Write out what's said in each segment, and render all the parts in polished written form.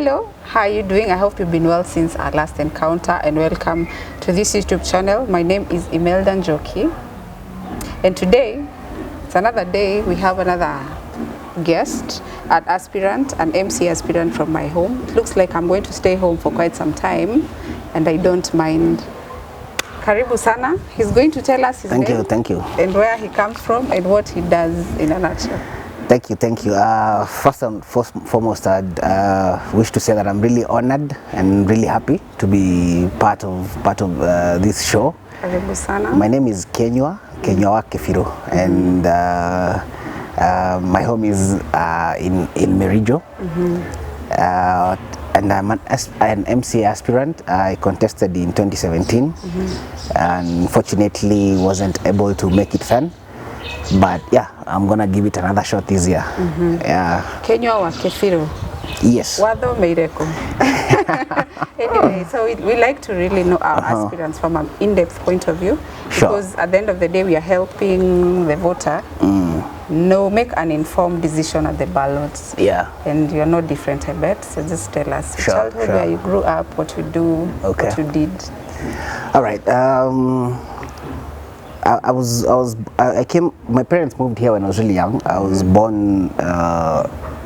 Hello, how are you doing? I hope you've been well since our last encounter, and welcome to this YouTube channel. My name is Imelda Njoki, and today it's another day. We have another guest, an aspirant, an MC aspirant from my home. It looks like I'm going to stay home for quite some time, and I don't mind. Karibu sana. He's going to tell us his name. Thank you. And where he comes from and what he does in a nutshell. Thank you. First and foremost, I'd wish to say that I'm really honored and really happy to be part of this show. Karibu sana. My name is Kinyua Kibiru, and my home is in Merijo. And I'm an MC aspirant. I contested in 2017, and fortunately wasn't able to make it fun. But yeah, I'm gonna give it another shot this year. Yeah. Kinyua wa Kibiru. Yes. Wado meireko. Anyway, so we like to really know our aspirants from an in-depth point of view, because at the end of the day we are helping the voter make an informed decision at the ballots. Yeah. And you're no different, I bet. So just tell us childhood, where you grew up, what you do, what you did. All right. My parents moved here when I was really young. I was born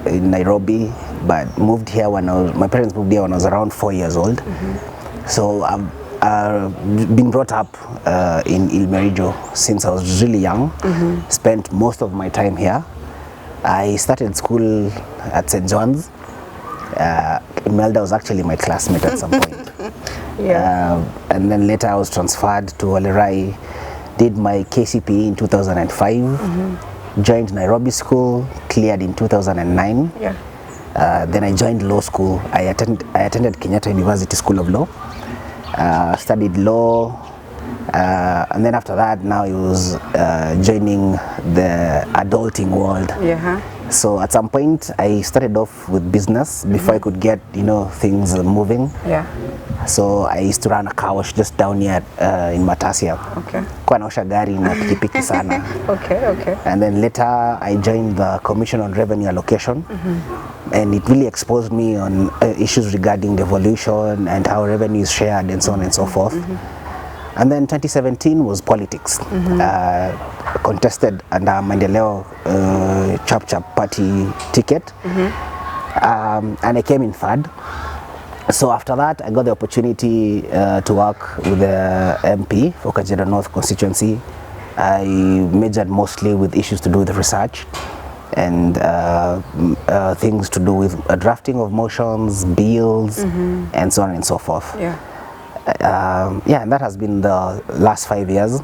in Nairobi, but moved here my parents moved here when I was around 4 years old. So I've been brought up in Merijo since I was really young. Spent most of my time here. I started school at St. John's. Imelda was actually my classmate at some point. And then later I was transferred to Olkeri. Did my KCPE in 2005, joined Nairobi School, cleared in 2009. Then I joined law school. I attended Kenyatta University School of Law, studied law, and then after that, now it was joining the adulting world. So at some point, I started off with business before I could get things moving. So I used to run a car wash just down here in Matasia. Kwa naosha gari na pikipiki sana. And then later I joined the Commission on Revenue Allocation, and it really exposed me on issues regarding devolution and how revenue is shared and so on and so forth. And then 2017 was politics. Contested under Maendeleo Chap Party ticket, and I came in third. So after that, I got the opportunity to work with the MP for Kajiado North constituency. I majored mostly with issues to do with research and things to do with drafting of motions, bills, and so on and so forth. And that has been the last 5 years.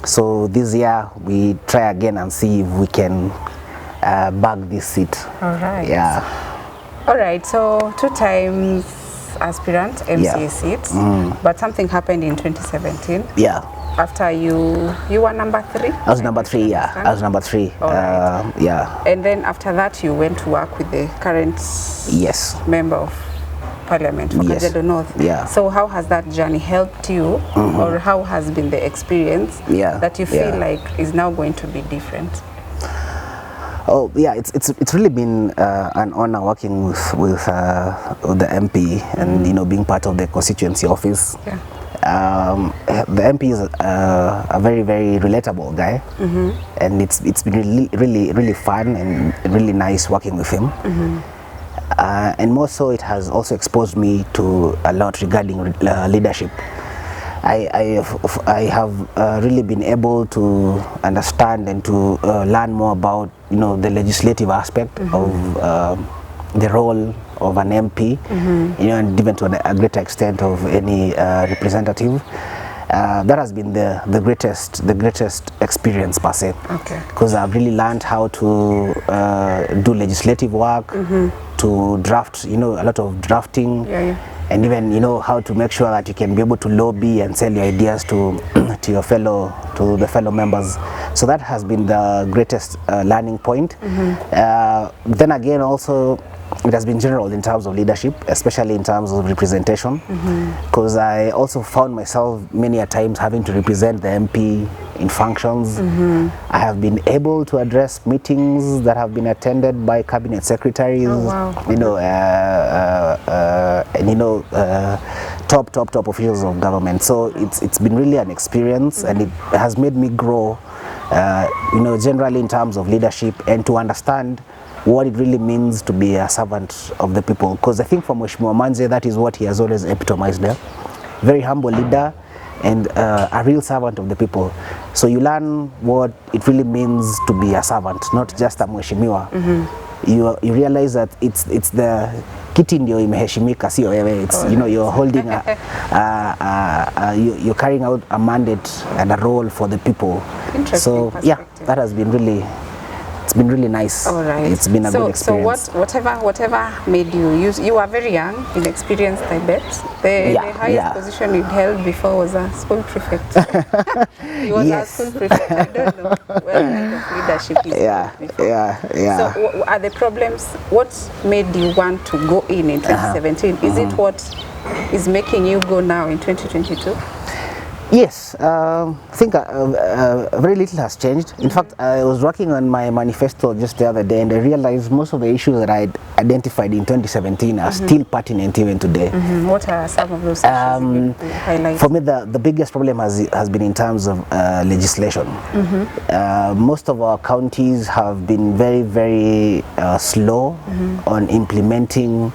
So this year we try again and see if we can bag this seat. All right, so 2 times aspirant, MC seat, but something happened in 2017. After you were number 3? I was number 3, I was number 3. And then after that you went to work with the current member of Parliament for Kajiado North. So how has that journey helped you, or how has been the experience that you feel like is now going to be different? Oh yeah, it's really been an honor working with the MP and being part of the constituency office. The MP is a very relatable guy, and it's been really fun and really nice working with him. And more so, it has also exposed me to a lot regarding leadership. I have really been able to understand and to learn more about the legislative aspect of the role of an MP, and even to a greater extent of any representative. That has been the greatest experience per se, because I've really learned how to do legislative work, to draft, a lot of drafting, and even how to make sure that you can be able to lobby and sell your ideas to the fellow members. So that has been the greatest learning point. Then again, also it has been general in terms of leadership, especially in terms of representation, because I also found myself many a times having to represent the MP in functions. I have been able to address meetings that have been attended by cabinet secretaries, you know, and you know, top officials of government. So it's been really an experience, and it has made me grow, you know, generally in terms of leadership and to understand what it really means to be a servant of the people. Because I think for Mheshimiwa Manze, that is what he has always epitomized there. Very humble leader and a real servant of the people. So you learn what it really means to be a servant, not just a Mheshimiwa. You realize that it's the kiti ndio imeheshimika, sio wewe. It's, you know, you're holding you're carrying out a mandate and a role for the people. So yeah, that has been really, it's been really nice. All right. It's been a good experience. So whatever made you were very young, inexperienced, I bet. The highest position you held before was a school prefect. He was a school prefect. I don't know what kind of leadership is. So are the problems, what made you want to go in 2017? Is it what is making you go now in 2022? Yes, I think very little has changed. In fact, I was working on my manifesto just the other day, and I realized most of the issues that I identified in 2017 are still pertinent even today. What are some of those issues you highlight? For me, the biggest problem has been in terms of legislation. Most of our counties have been very slow on implementing,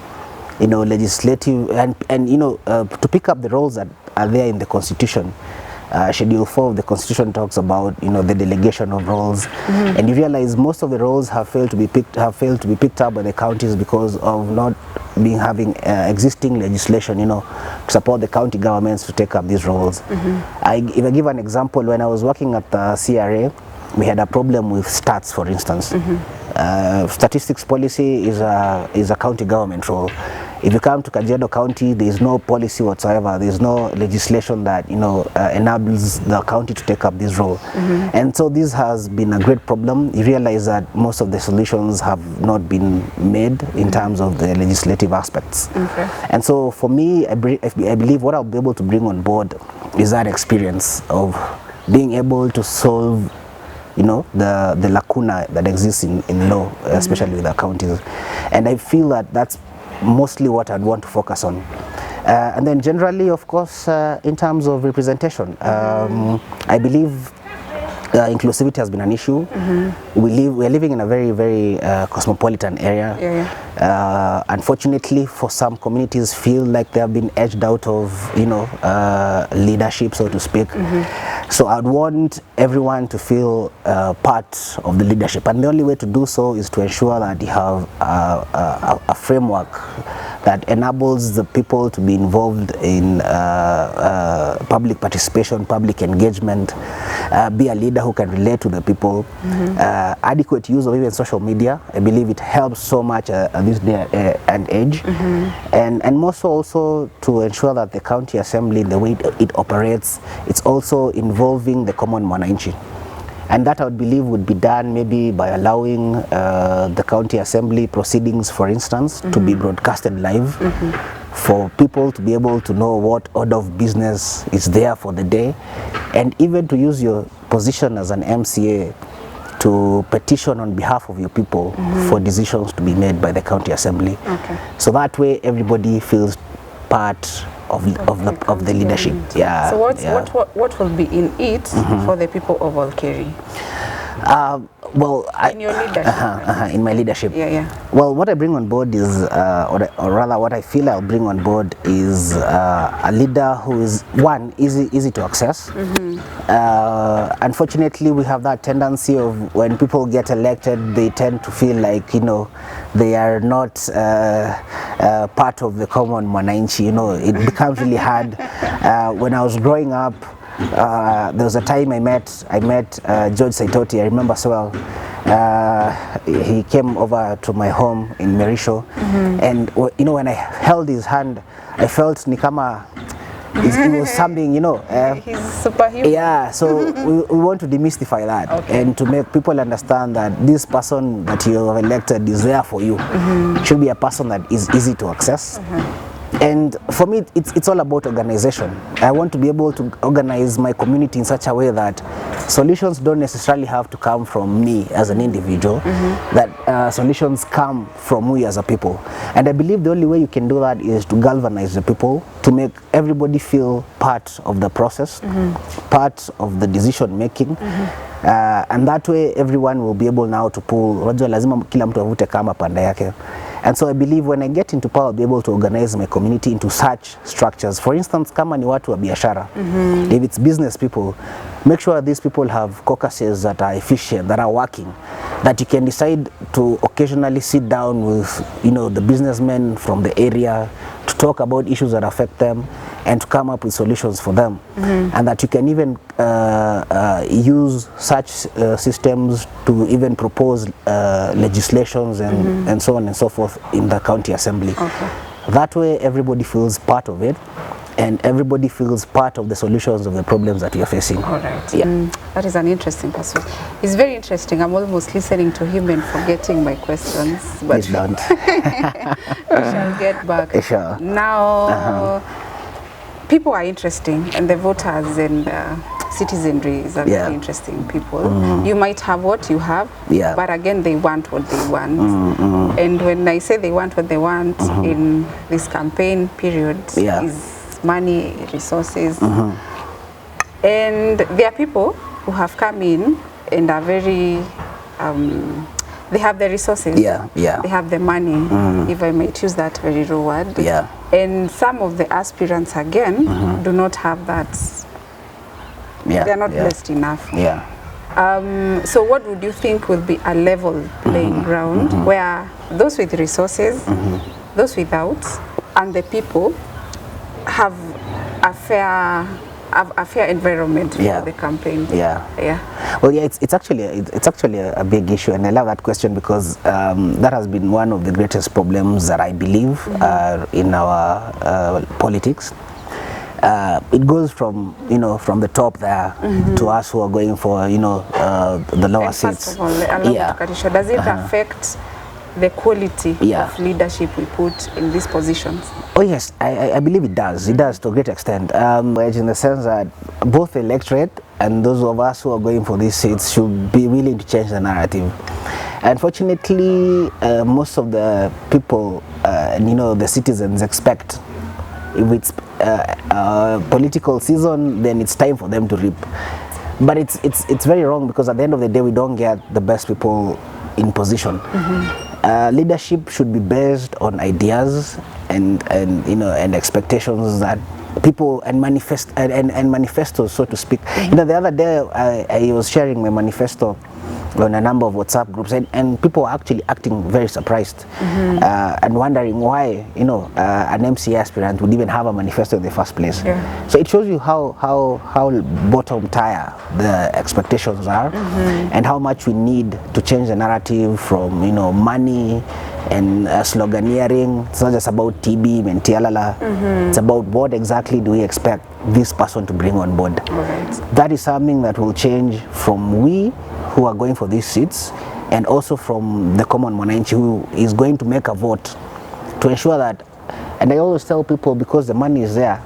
you know, legislative and you know, to pick up the roles that are there in the Constitution. Schedule 4 of the Constitution talks about, you know, the delegation of roles, and you realize most of the roles have failed to be picked up by the counties because of not having existing legislation, you know, to support the county governments to take up these roles. If I give an example, when I was working at the CRA, we had a problem with stats, for instance. Statistics policy is a county government role. If you come to Kajiado County, there is no policy whatsoever. There is no legislation that, you know, enables the county to take up this role. And so this has been a great problem. You realize that most of the solutions have not been made in terms of the legislative aspects. And so for me, I believe what I'll be able to bring on board is that experience of being able to solve, you know, the lacuna that exists in law, especially with the counties. And I feel that that's mostly what I'd want to focus on. And then generally, of course, in terms of representation, I believe inclusivity has been an issue. We're living in a very cosmopolitan area. Unfortunately, for some communities, feel like they have been edged out of, you know, leadership, so to speak. So I'd want everyone to feel part of the leadership, and the only way to do so is to ensure that you have a framework that enables the people to be involved in public participation, public engagement, be a leader who can relate to the people, adequate use of even social media. I believe it helps so much at this day and age, and more so also to ensure that the county assembly, the way it operates, it's also involving the common mwananchi. And that I would believe would be done maybe by allowing the county assembly proceedings, for instance, to be broadcasted live, for people to be able to know what order of business is there for the day, and even to use your position as an MCA to petition on behalf of your people for decisions to be made by the county assembly. So that way everybody feels part of the leadership. So what will be in it for the people of Olkeri? Well, in your leadership, in my leadership. Well, what I bring on board is, or rather, what I feel I'll bring on board is a leader who is, one, easy to access. Unfortunately, we have that tendency of when people get elected, they tend to feel like, you know, they are not part of the common mwananchi. You know, it becomes really hard. When I was growing up, there was a time I met George Saitoti. I remember so well. He came over to my home in Merisho, and you know, when I held his hand, I felt nikama it was something, you know. He's superhuman. Yeah, so we want to demystify that and to make people understand that this person that you have elected is there for you. Should be a person that is easy to access. And for me, it's all about organization. I want to be able to organize my community in such a way that solutions don't necessarily have to come from me as an individual, that solutions come from we as a people. And I believe the only way you can do that is to galvanize the people, to make everybody feel part of the process, part of the decision making. And that way everyone will be able now to pull, wajua lazima kila mtu avute kama pande yake. And so I believe when I get into power, I'll be able to organize my community into such structures. For instance, kama ni watu wa biashara, if it's business people, make sure these people have caucuses that are efficient, that are working, that you can decide to occasionally sit down with, you know, the businessmen from the area to talk about issues that affect them and to come up with solutions for them. And that you can even use such systems to even propose legislations and so on and so forth in the county assembly. That way everybody feels part of it and everybody feels part of the solutions of the problems that we are facing. All right. Yeah. That is an interesting perspective. It's very interesting. I'm almost listening to him and forgetting my questions. But Please don't. we shall get back. Sure. Now, people are interesting, and the voters and citizenry is a very interesting people. You might have what you have, but again, they want what they want. And when I say they want what they want in this campaign period, is money, resources. And there are people who have come in and are very, they have the resources, they have the money, if I may choose that very raw word. And some of the aspirants again do not have that. They are not blessed enough. So what would you think would be a level playing ground where those with resources, those without, and the people have a fair environment for the campaign? Well, it's actually a big issue, and I love that question because that has been one of the greatest problems that I believe in our politics. It goes from, you know, from the top there to us who are going for, you know, the lower seats. First of all, does it affect the quality of leadership we put in these positions? Oh yes, I believe it does. It does to a great extent. In the sense that both the electorate and those of us who are going for these seats should be willing to change the narrative. Unfortunately, most of the people, you know, the citizens expect, if it's political season, then it's time for them to reap. But it's very wrong, because at the end of the day, we don't get the best people in position. Leadership should be based on ideas and you know, and expectations that people and manifestos, so to speak. You know, the other day I was sharing my manifesto on a number of WhatsApp groups, and people were actually acting very surprised and wondering why, you know, an MCA aspirant would even have a manifesto in the first place. So it shows you how bottom tier the expectations are, and how much we need to change the narrative from, you know, money and sloganeering. It's not just about TB and Tialala. It's about what exactly do we expect this person to bring on board. That is something that will change from we who are going for these seats, and also from the common mwananchi who is going to make a vote, to ensure that. And I always tell people, because the money is there,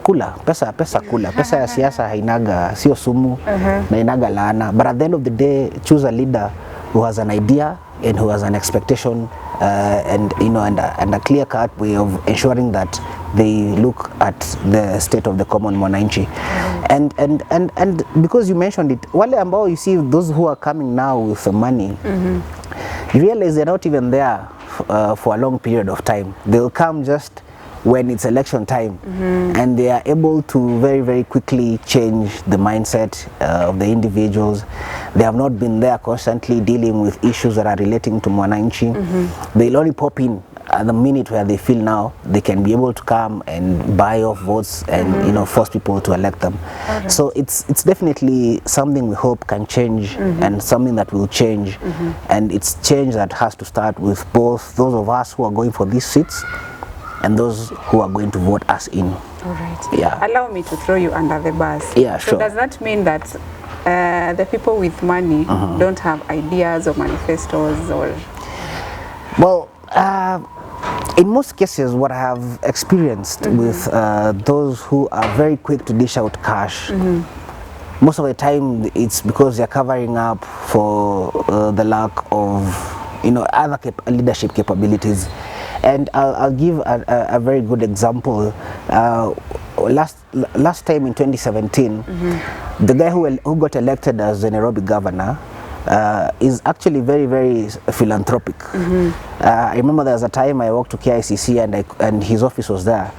kula pesa kula pesa ya siasa hainaga, sio sumu, na inaga laana. But at the end of the day, choose a leader who has an idea and who has an expectation, and, you know, and a clear-cut way of ensuring that they look at the state of the common mwananchi. And because you mentioned it, wale ambao, you see, those who are coming now with the money, you realize they're not even there for a long period of time. They'll come just when it's election time, and they are able to very, very quickly change the mindset of the individuals. They have not been there constantly dealing with issues that are relating to mwananchi. They'll only pop in at the minute where they feel now they can be able to come and buy off votes and, you know, force people to elect them. So it's definitely something we hope can change, and something that will change, and it's change that has to start with both those of us who are going for these seats and those who are going to vote us in. All right. Allow me to throw you under the bus. So does that mean that the people with money don't have ideas or manifestos, or? Well, In most cases, what I have experienced with those who are very quick to dish out cash, most of the time it's because they're covering up for the lack of, other leadership capabilities. And I'll give a very good example. Last time in 2017, the guy who got elected as the Nairobi governor is actually very, very philanthropic. I remember there was a time I walked to KICC and his office was there,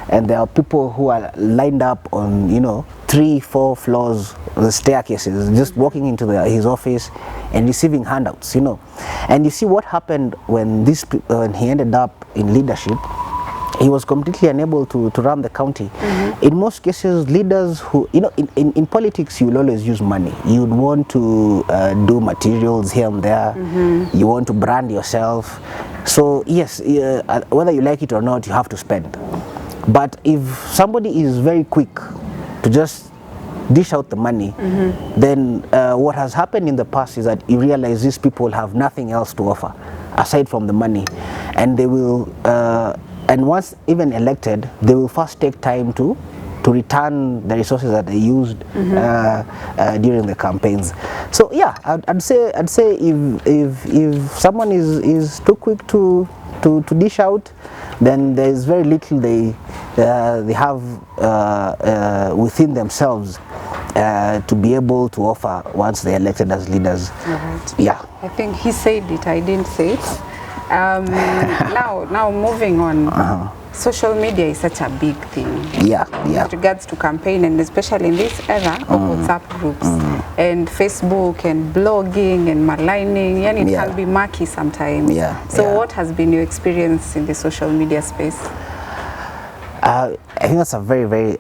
and there are people who are lined up on 3-4 floors, the staircases, just walking into his office and receiving handouts, And you see what happened when he ended up in leadership. He was completely unable to run the county. In most cases, leaders who, in politics, you will always use money. You would want to do materials here and there. You want to brand yourself. So yes, whether you like it or not, you have to spend. But if somebody is very quick to just dish out the money, then what has happened in the past is that you realize these people have nothing else to offer aside from the money, and they will and once even elected, they will first take time to return the resources that they used during the campaigns. So yeah, I'd say if someone is too quick to dish out, then there is very little they have within themselves to be able to offer once they're elected as leaders. Right. Yeah. I think he said it, I didn't say it. Now moving on, social media is such a big thing. Yeah. With regards to campaign, and especially in this era of WhatsApp groups and Facebook and blogging and maligning, and it can be murky sometimes. So what has been your experience in the social media space? I think that's a very, very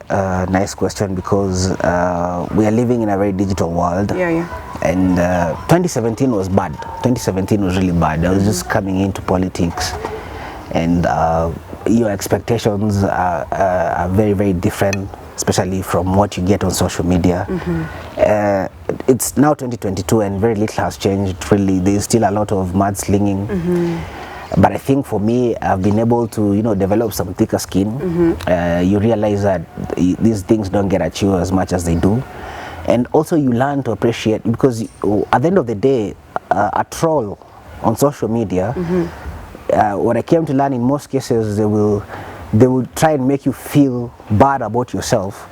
nice question, because we are living in a very digital world. And 2017 was bad. 2017 was really bad. I was just coming into politics, and your expectations are very, very different, especially from what you get on social media. It's now 2022 and very little has changed, really. There's still a lot of mudslinging. But I think for me, I've been able to, develop some thicker skin. You realize that these things don't get at you as much as they do. And also you learn to appreciate, because at the end of the day, a troll on social media, what I came to learn in most cases, they will try and make you feel bad about yourself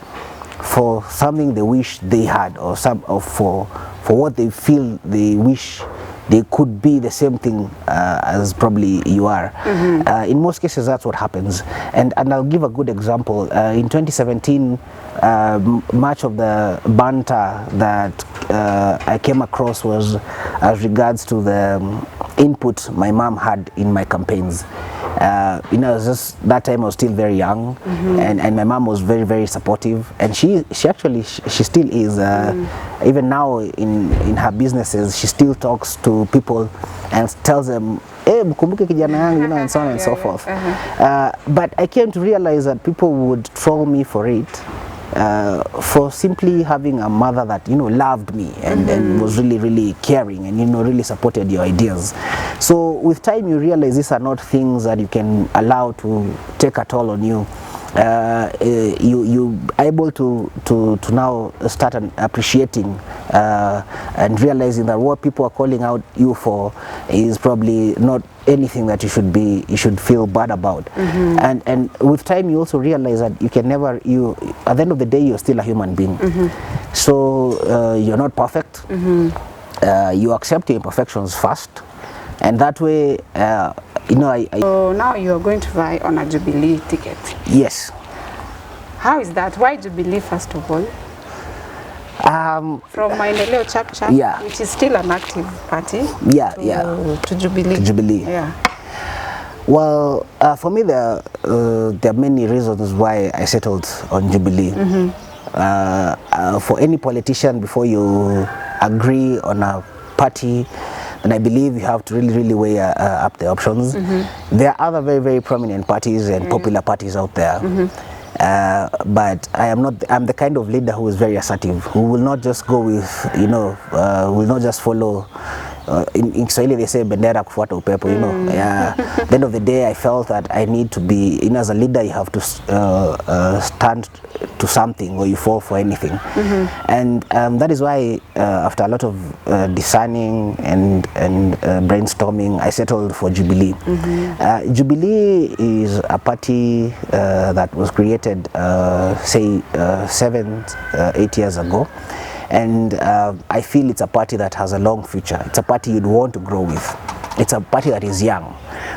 for something they wish they had, or for what they feel they wish they could be the same thing as probably you are. In most cases, that's what happens. And I'll give a good example. In 2017, much of the banter that I came across was as regards to the input my mom had in my campaigns. Just that time I was still very young, and my mom was very, very supportive, and she still is. Even now in her businesses, she still talks to people and tells them, "Hey, mkumbuke kijana yangu," and so on and so forth. But I came to realize that people would troll me for it, for simply having a mother that loved me and was really, really caring and really supported your ideas. So with time you realize these are not things that you can allow to take a toll on you. You are able to now start appreciating and realizing that what people are calling out you for is probably not anything that you should feel bad about. And with time you also realize that you can never, at the end of the day, you're still a human being. So you're not perfect. You accept your imperfections first, and that way so now you are going to vie on a Jubilee ticket. Yes. How is that? Why Jubilee, first of all? From Maendeleo Chapter, which is still an active party, to Jubilee. Jubilee. Well, for me, there are many reasons why I settled on Jubilee. For any politician, before you agree on a party, and I believe you have to really, really weigh up the options. There are other very, very prominent parties and popular parties out there. But I'm the kind of leader who is very assertive, who will not just go with, will not just follow in Kiswahili they say bendera kufuata upepo, you know. At the end of the day, I felt that I need to be, you know, as a leader you have to stand to something or you fall for anything. And that is why after a lot of discerning and brainstorming, I settled for Jubilee. Jubilee is a party that was created say 7-8 years ago, and I feel it's a party that has a long future. It's a party you'd want to grow with. It's a party that is young.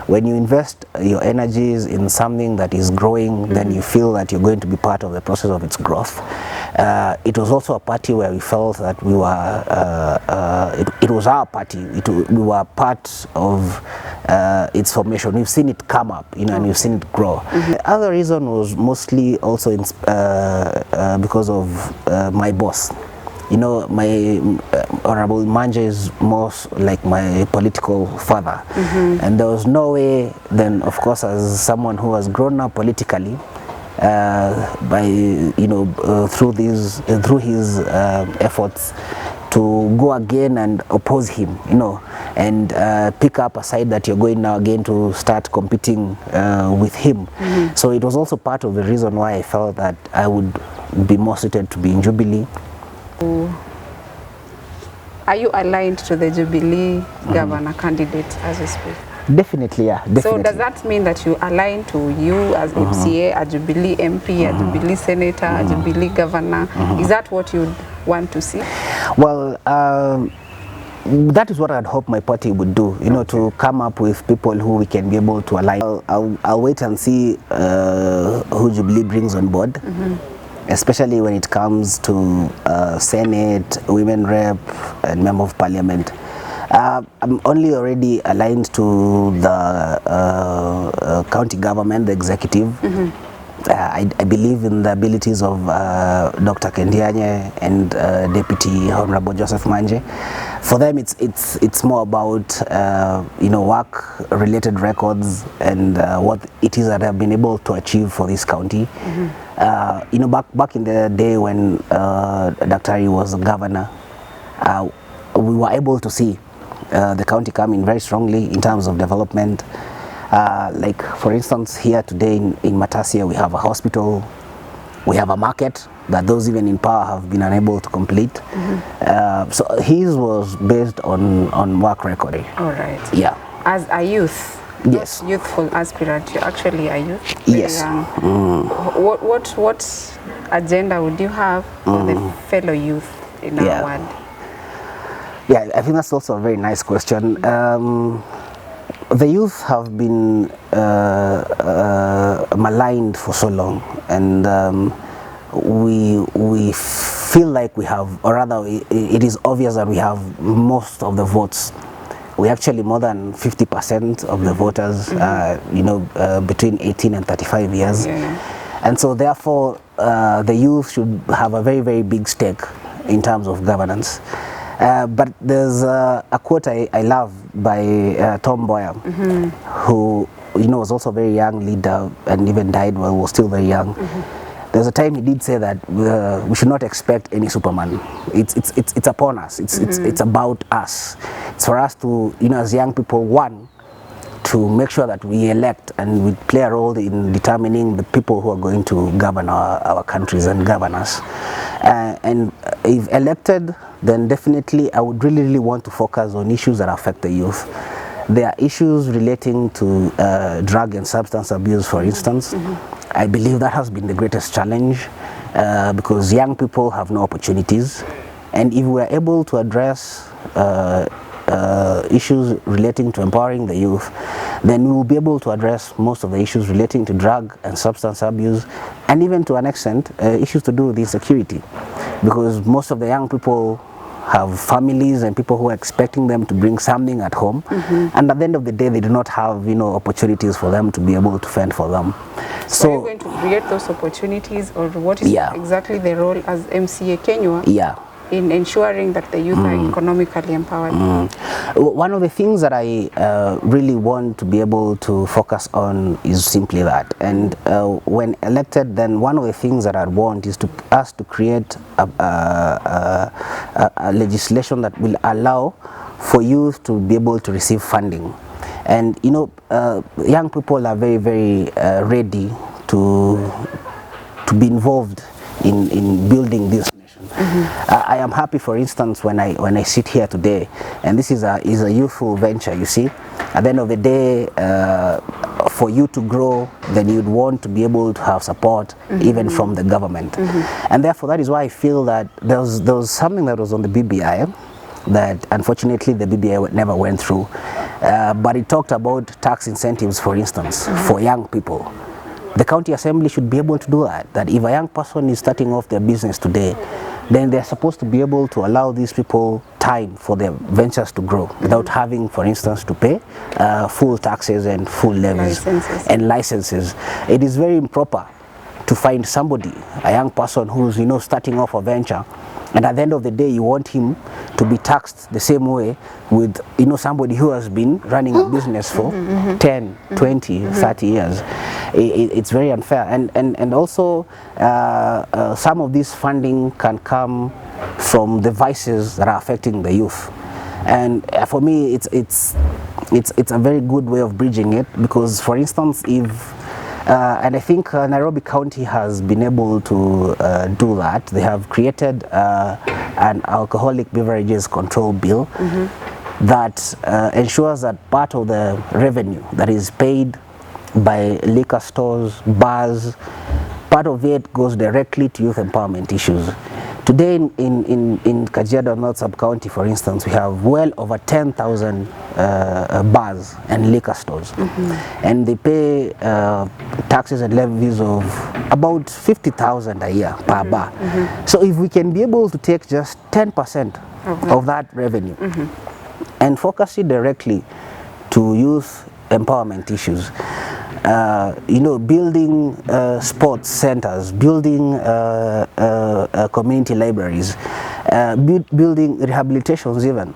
When you invest your energies in something that is growing, then you feel that you're going to be part of the process of its growth. It was also a party where we felt that we were, it was our party. We were part of its formation. We've seen it come up, you know, and we've seen it grow. The other reason was mostly also because of my boss. You know, my Honorable Manje is most like my political father, and there was no way then, of course, as someone who has grown up politically, by, you know, through his efforts, to go again and oppose him, you know, and pick up a side that you're going now again to start competing with him. So it was also part of the reason why I felt that I would be more suited to be in Jubilee. Are you aligned to the Jubilee governor candidate as we speak? Definitely, yeah. Definitely. So does that mean that you align to you as MCA, a Jubilee MP, a Jubilee senator, a Jubilee governor? Is that what you want to see? Well, that is what I'd hope my party would do, you know, to come up with people who we can be able to align. I'll wait and see who Jubilee brings on board. Especially when it comes to Senate, Women Rep, and Member of Parliament. I'm only already aligned to the county government, the executive. I believe in the abilities of Dr. Kendianye and Deputy Honorable Joseph Manje. For them, it's more about you know, work-related records and what it is that I've been able to achieve for this county. You know, back in the day when Dr. Ari was the governor, we were able to see the county coming very strongly in terms of development. Like for instance, here today in Matasia, we have a hospital, we have a market that those even in power have been unable to complete. So his was based on work record. All right. Yeah. As a youth, yes, youthful aspirant, you're actually a youth. Yes. What agenda would you have for the fellow youth in our world? Yeah, I think that's also a very nice question. The youth have been maligned for so long, and we feel like we have, or rather it is obvious that we have most of the votes. We actually more than 50% of the voters, you know, between 18 and 35 years. And so therefore the youth should have a very, very big stake in terms of governance. But there's a quote I love by Tom Boyer, who, you know, was also a very young leader and even died while he was still very young. There's a time he did say that we should not expect any Superman. It's upon us. It's about us. It's for us to, you know, as young people, one, to make sure that we elect and we play a role in determining the people who are going to govern our countries and govern us. And if elected, then definitely I would really want to focus on issues that affect the youth. There are issues relating to drug and substance abuse, for instance. I believe that has been the greatest challenge because young people have no opportunities. And if we are able to address issues relating to empowering the youth, then we will be able to address most of the issues relating to drug and substance abuse, and even to an extent issues to do with insecurity, because most of the young people have families and people who are expecting them to bring something at home, and at the end of the day they do not have, you know, opportunities for them to be able to fend for them. So are you going to create those opportunities, or what is exactly the role as MCA Kinyua in ensuring that the youth are economically empowered? One of the things that I really want to be able to focus on is simply that. And when elected, then one of the things that I want is to us to create a legislation that will allow for youth to be able to receive funding. And you know, young people are very, very ready to be involved in building this nation. I am happy, for instance, when I sit here today, and this is a youthful venture. You see, at the end of the day, for you to grow, then you'd want to be able to have support even from the government. And therefore, that is why I feel that there was something that was on the BBI that unfortunately the BBI never went through, but it talked about tax incentives, for instance, for young people. The county assembly should be able to do that, that if a young person is starting off their business today, then they're supposed to be able to allow these people time for their ventures to grow without having, for instance, to pay full taxes and full levies and licenses. It is very improper to find somebody, a young person who's, you know, starting off a venture, and at the end of the day you want him to be taxed the same way with, you know, somebody who has been running a business for 10, 20, 30 years. It's very unfair, and also some of this funding can come from the vices that are affecting the youth. And for me, it's a very good way of bridging it, because, for instance, if and I think Nairobi County has been able to do that. They have created an alcoholic beverages control bill that ensures that part of the revenue that is paid by liquor stores, bars, part of it goes directly to youth empowerment issues. Today in Kajiado North Sub-County, for instance, we have well over 10,000 bars and liquor stores, and they pay taxes and levies of about 50,000 a year per bar. So if we can be able to take just 10% of that revenue and focus it directly to youth empowerment issues, you know, building sports centers, building community libraries, building rehabilitations even.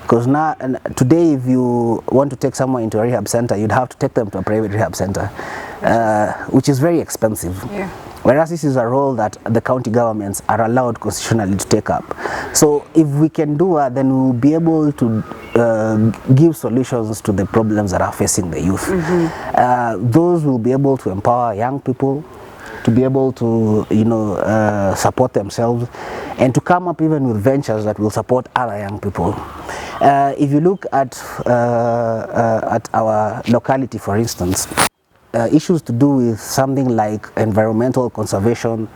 Because now, today, if you want to take someone into a rehab center, you'd have to take them to a private rehab center, which is very expensive. Whereas this is a role that the county governments are allowed constitutionally to take up. So if we can do that, then we'll be able to give solutions to the problems that are facing the youth. Those will be able to empower young people to be able to, you know, support themselves, and to come up even with ventures that will support other young people. If you look at our locality, for instance, issues to do with something like environmental conservation,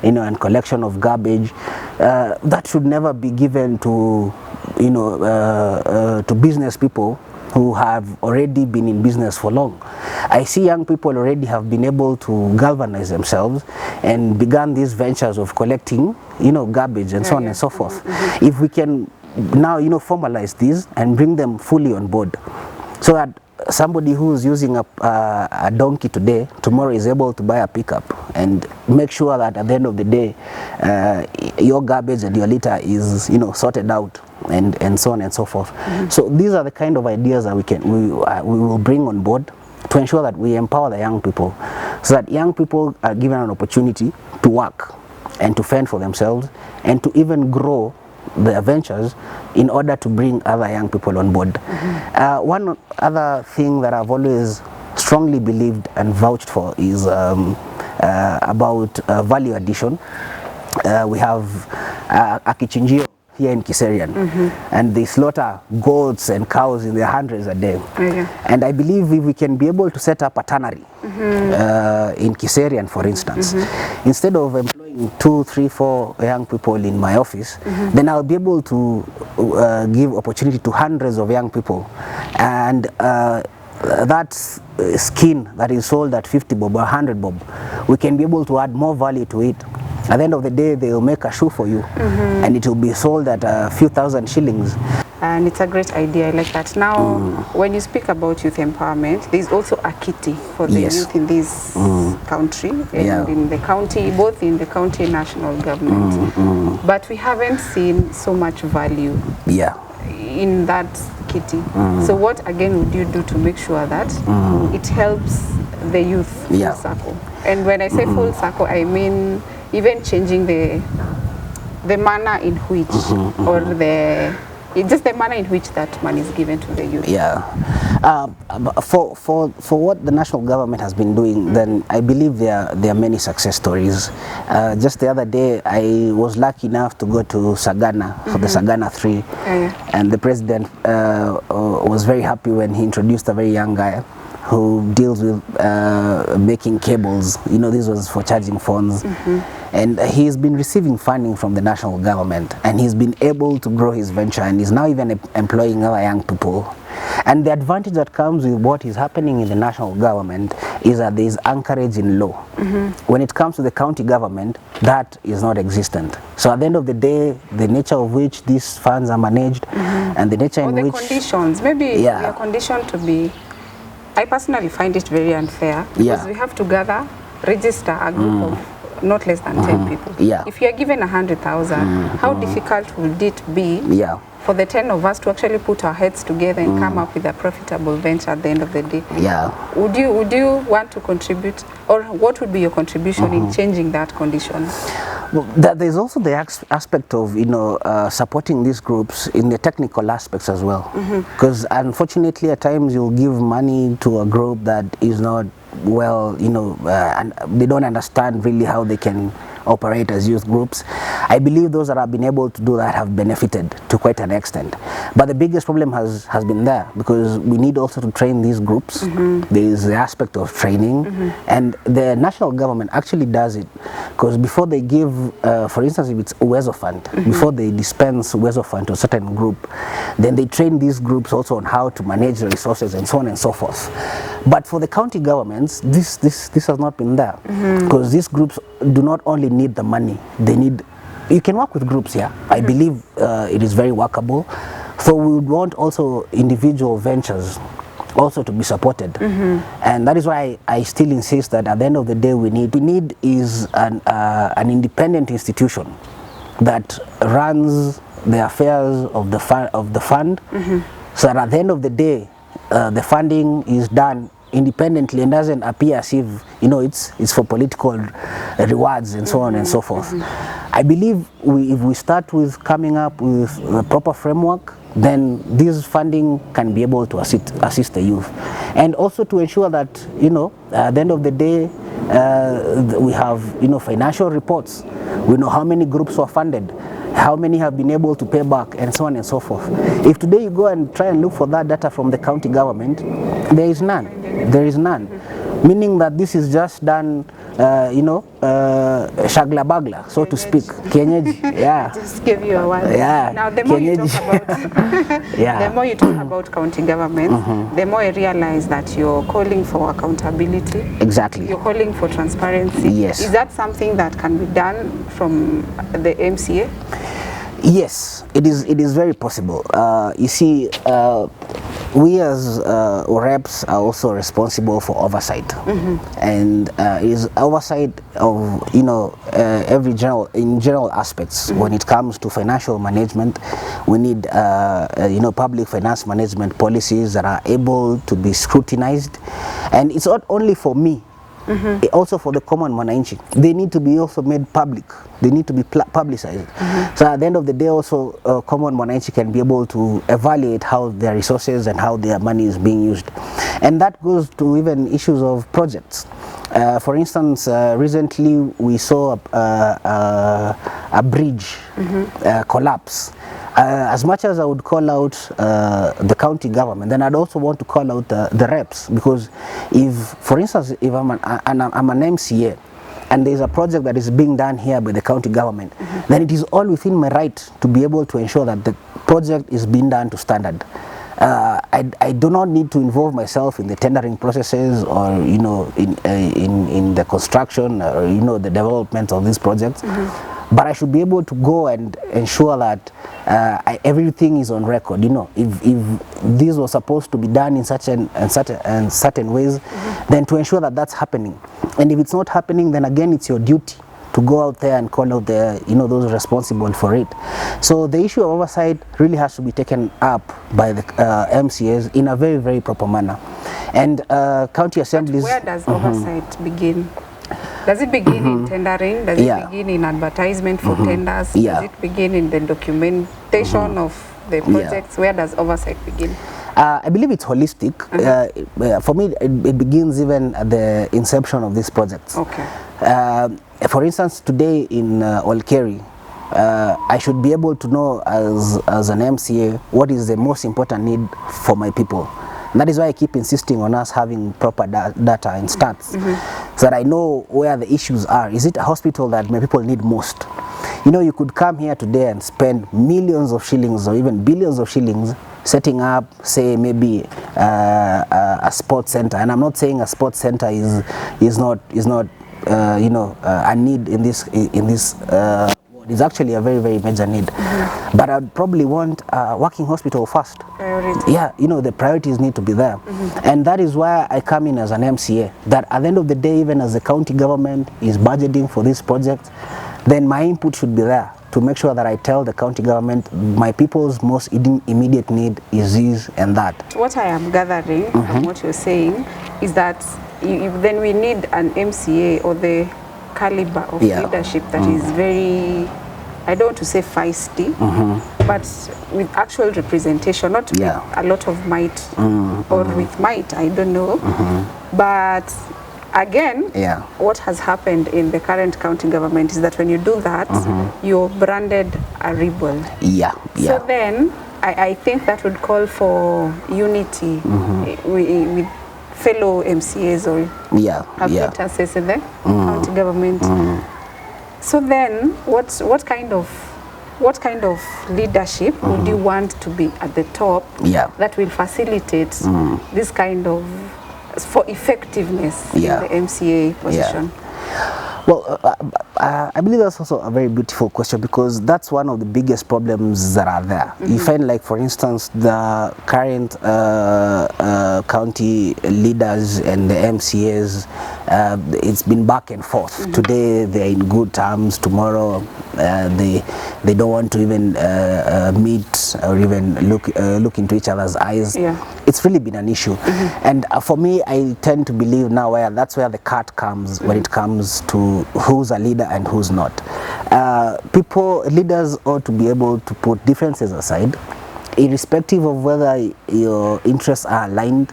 you know, and collection of garbage, that should never be given to, you know, to business people who have already been in business for long. I see young people already have been able to galvanize themselves and began these ventures of collecting, you know, garbage and so on and so forth. If we can now, you know, formalize these and bring them fully on board, so that somebody who's using a donkey today, tomorrow is able to buy a pickup, and make sure that at the end of the day, your garbage and your litter is, you know, sorted out, and so on and so forth. So these are the kind of ideas that we will bring on board to ensure that we empower the young people, so that young people are given an opportunity to work and to fend for themselves, and to even grow their ventures in order to bring other young people on board. One other thing that I've always strongly believed and vouched for is about value addition. We have a kichinjio here in Kiserian, and they slaughter goats and cows in their hundreds a day. And I believe if we can be able to set up a tannery in Kiserian, for instance, instead of employing 2, 3, 4 young people in my office, then I'll be able to give opportunity to hundreds of young people. And that skin that is sold at 50 bob or 100 bob, we can be able to add more value to it. At the end of the day, they will make a shoe for you, and it will be sold at a few thousand shillings. And it's a great idea. I like that. Now, when you speak about youth empowerment, there's also a kitty for the youth in this country, and in the county, both in the county and national government. But we haven't seen so much value in that kitty. So what again would you do to make sure that it helps the youth full circle? And when I say full circle, I mean even changing the manner in which or It's just the manner in which that money is given to the youth. Yeah. For what the national government has been doing, then I believe there are many success stories. Just the other day, I was lucky enough to go to Sagana for the Sagana 3, and the president was very happy when he introduced a very young guy who deals with making cables. You know, this was for charging phones. And he's been receiving funding from the national government, and he's been able to grow his venture, and he's now even employing other young people. And the advantage that comes with what is happening in the national government is that there is anchorage in law. When it comes to the county government, that is not existent. So at the end of the day, the nature of which these funds are managed, and the nature in which... the conditions, maybe we are conditioned to be... I personally find it very unfair, because we have to register a group of not less than 10 people. If you are given 100,000, how difficult would it be for the 10 of us to actually put our heads together and come up with a profitable venture at the end of the day? Would you want to contribute, or what would be your contribution in changing that condition? Well, there's also the aspect of, you know, supporting these groups in the technical aspects as well. Because unfortunately, at times you'll give money to a group that is not well, you know, and they don't understand really how they can operate as youth groups. I believe those that have been able to do that have benefited to quite an extent. But the biggest problem has been there, because we need also to train these groups. There is the aspect of training, and the national government actually does it, because before they give, for instance, if it's Uwezo Fund, before they dispense Uwezo Fund to a certain group, then they train these groups also on how to manage the resources and so on and so forth. But for the county governments, this has not been there, because these groups do not only need the money, they need... You can work with groups here. I believe it is very workable. So we would want also individual ventures also to be supported, and that is why I still insist that at the end of the day, we need is an independent institution that runs the affairs of the fund, so that at the end of the day, the funding is done independently and doesn't appear as if, you know, it's for political rewards and so on and so forth. I believe if we start with coming up with the proper framework, then this funding can be able to assist the youth, and also to ensure that, you know, at the end of the day, we have, you know, financial reports. We know how many groups were funded, how many have been able to pay back, and so on and so forth. If today you go and try and look for that data from the county government, there is none. There is none. Meaning that this is just done, you know, shagla bagla, so to speak. Kienyeji, Just give you a word. Now, the more you talk about, the more you talk about county government, the more I realize that you're calling for accountability. Exactly. You're calling for transparency. Yes. Is that something that can be done from the MCA? Yes, it is very possible. You see, we as reps are also responsible for oversight, and it is oversight of, you know, in general aspects. When it comes to financial management, we need you know, public finance management policies that are able to be scrutinized, and it's not only for me. Also for the common mwananchi, they need to be also made public. They need to be publicized. So at the end of the day, also common mwananchi can be able to evaluate how their resources and how their money is being used, and that goes to even issues of projects. For instance, recently we saw a bridge collapse. As much as I would call out the county government, then I'd also want to call out the reps, because if, for instance, if I'm an MCA and there's a project that is being done here by the county government, then it is all within my right to be able to ensure that the project is being done to standard. I do not need to involve myself in the tendering processes, or, you know, in the construction, or, you know, the development of these projects. But I should be able to go and ensure that everything is on record. You know, if this was supposed to be done in certain ways, then to ensure that that's happening. And if it's not happening, then again it's your duty to go out there and call out the, you know, those responsible for it. So the issue of oversight really has to be taken up by the MCAs in a very, very proper manner. And county assemblies. But where does oversight begin? Does it begin in tendering? Does it begin in advertisement for tenders? Does it begin in the documentation of the projects? Where does oversight begin? I believe it's holistic. For me, it begins even at the inception of these projects. Okay. For instance, today in Olkeri, I should be able to know as an MCA what is the most important need for my people. And that is why I keep insisting on us having proper data and stats, so that I know where the issues are. Is it a hospital that my people need most? You know, you could come here today and spend millions of shillings or even billions of shillings setting up, say, maybe a sports center. And I'm not saying a sports center is not you know, a need in this it's actually a very, very major need. But I'd probably want a working hospital first. Priority. Yeah, you know, the priorities need to be there. And that is why I come in as an MCA, that at the end of the day, even as the county government is budgeting for this project, then my input should be there to make sure that I tell the county government my people's most immediate need is this and that. What I am gathering from what you're saying is that then we need an MCA or the caliber of leadership that is very, I don't want to say feisty, but with actual representation, not with a lot of might or with might, I don't know. But again, what has happened in the current county government is that when you do that, you're branded a rebel. So then, I think that would call for unity with fellow MCAs or acquaintances in the county government. So then, what kind of leadership would you want to be at the top that will facilitate this kind of for effectiveness in the MCA position? Well, I believe that's also a very beautiful question, because that's one of the biggest problems that are there. You find, like, for instance, the current county leaders and the MCAs, it's been back and forth. Today they're in good terms, tomorrow they don't want to even meet or even look into each other's eyes. It's really been an issue. And for me, I tend to believe now that's where the cut comes when it comes to who's a leader and who's not. Leaders ought to be able to put differences aside, irrespective of whether your interests are aligned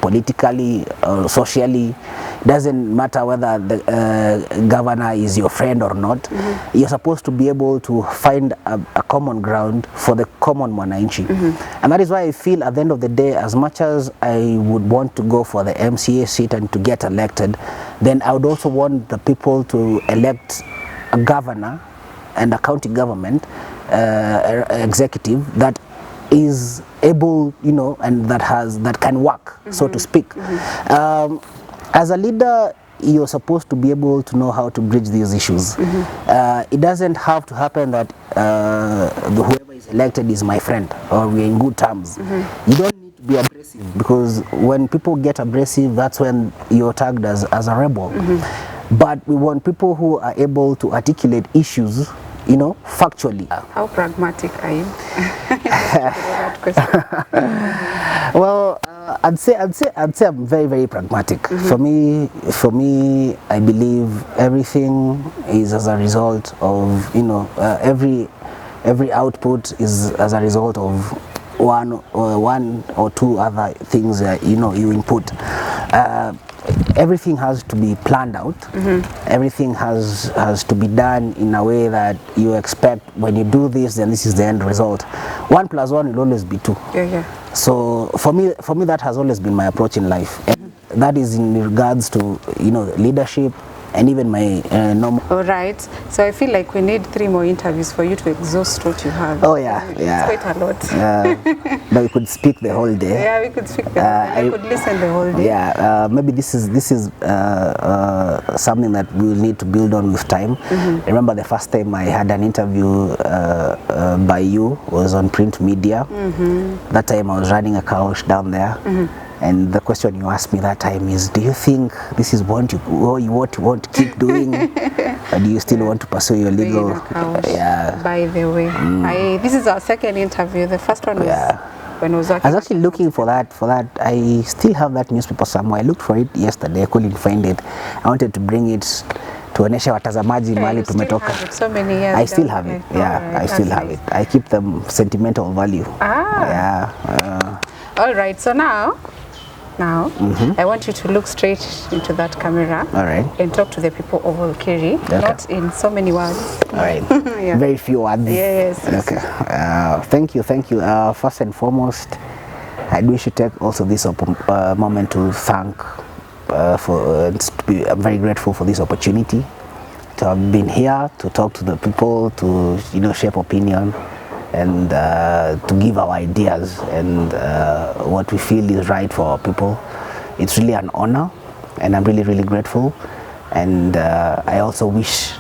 politically or socially. It doesn't matter whether the governor is your friend or not. You're supposed to be able to find a common ground for the common mwananchi. And that is why I feel at the end of the day, as much as I would want to go for the MCA seat and to get elected, then I would also want the people to elect a governor and a county government executive that is able, you know, and that can work, so to speak. As a leader, you're supposed to be able to know how to bridge these issues. It doesn't have to happen that whoever is elected is my friend or we're in good terms. You don't need to be abrasive, because when people get abrasive, that's when you're tagged as a rebel. But we want people who are able to articulate issues, you know, factually. How pragmatic are you? Well, I'd say I'm very, very pragmatic. For me, I believe everything is as a result of, you know, every output is as a result of one or two other things that, you know, you input. Everything has to be planned out. Everything has to be done in a way that you expect when you do this, then this is the end result. 1 + 1 will always be 2. So for me that has always been my approach in life. And that is in regards to, you know, leadership and even my normal. All right. So I feel like we need 3 more interviews for you to exhaust what you have. Oh yeah. It's quite a lot. But we could speak the whole day. Yeah, we could speak the whole day. I could listen the whole day. Yeah. Maybe this is something that we will need to build on with time. Remember the first time I had an interview by you was on print media. That time I was running a couch down there. And the question you asked me that time is, do you think this is what you want to keep doing, or do you still want to pursue your legal? By the way, this is our second interview. The first one was when I was working. I was actually looking for that. I still have that newspaper somewhere. I looked for it yesterday. I couldn't find it. I wanted to bring it tuoneshe watazamaji mahali tumetoka. So many years. I still have it. Yeah, right. I still have it. I keep them sentimental value. Yeah. All right. So now I want you to look straight into that camera. All right. And talk to the people of Olkeri. Okay. Not in so many words. All right. Yeah. Very few words. Yes. Okay. Thank you. First and foremost, I wish to take also this moment to thank I'm very grateful for this opportunity to have been here to talk to the people, to shape opinion, and to give our ideas and what we feel is right for our people. It's really an honor, and I'm really grateful. And I also wish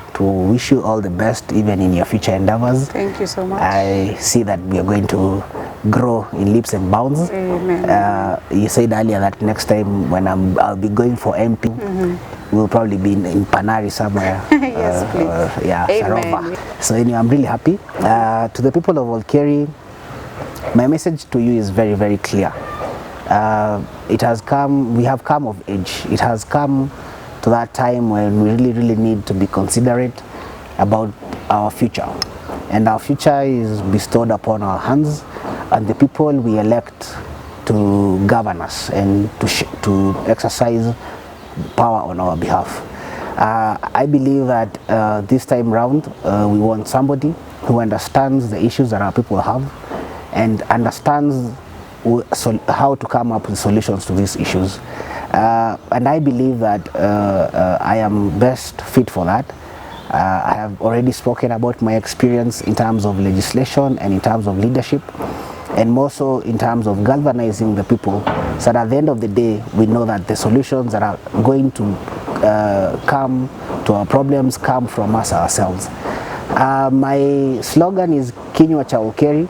you all the best, even in your future endeavors. Thank you so much. I see that we are going to grow in leaps and bounds. Amen. You said earlier that next time when I'll be going for MP, we'll probably be in Panari somewhere. Yes, please. Yeah, Amen. Sarova. So anyway, I'm really happy. To the people of Olkeri, my message to you is very clear. We have come of age. It has come to that time when we really need to be considerate about our future. And our future is bestowed upon our hands and the people we elect to govern us and to exercise power on our behalf. I believe that this time round we want somebody who understands the issues that our people have and understands how to come up with solutions to these issues. And I believe that I am best fit for that. I have already spoken about my experience in terms of legislation and in terms of leadership, and more so in terms of galvanizing the people, so that at the end of the day we know that the solutions that are going to come to our problems come from us ourselves. My slogan is Kinyua cha Olkeri,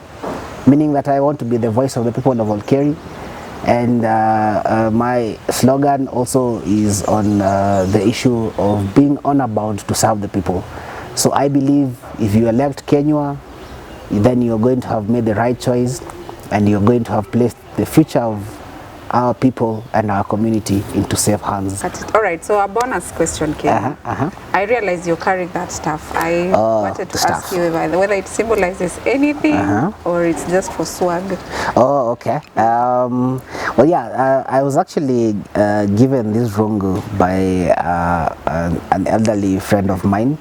meaning that I want to be the voice of the people of Olkeri. And my slogan also is on the issue of being honor-bound to serve the people. So I believe if you elect Kinyua, then you're going to have made the right choice and you're going to have placed the future of our people and our community into safe hands. All right, so a bonus question, Ken. I realize you're carrying that stuff. I wanted to ask you whether it symbolizes anything or it's just for swag. Oh, okay. Well, yeah, I was actually given this rungu by an elderly friend of mine.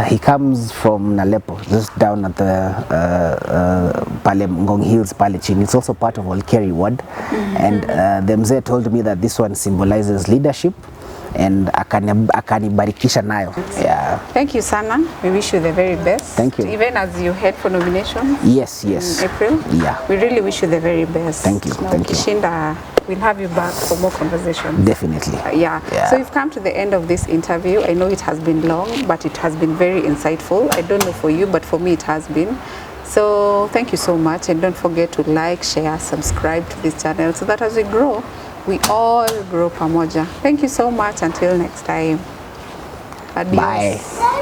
He comes from Nalepo, just down at the Pale Ngong Hills, Pale Chini. It's also part of Olkeri ward. And the mzee told me that this one symbolizes leadership and akanibarikisha nayo. Yeah. Thank you, Sana. We wish you the very best. Thank you. Even as you head for nominations. Yes. In April. Yeah. We really wish you the very best. Thank you. Now, Thank you. Kishinda, we'll have you back for more conversations. Definitely. Yeah. So we've come to the end of this interview. I know it has been long, but it has been very insightful. I don't know for you, but for me it has been. So thank you so much, and don't forget to like, share, subscribe to this channel so that as we grow, we all grow pamoja. Thank you so much. Until next time. Adios. Bye.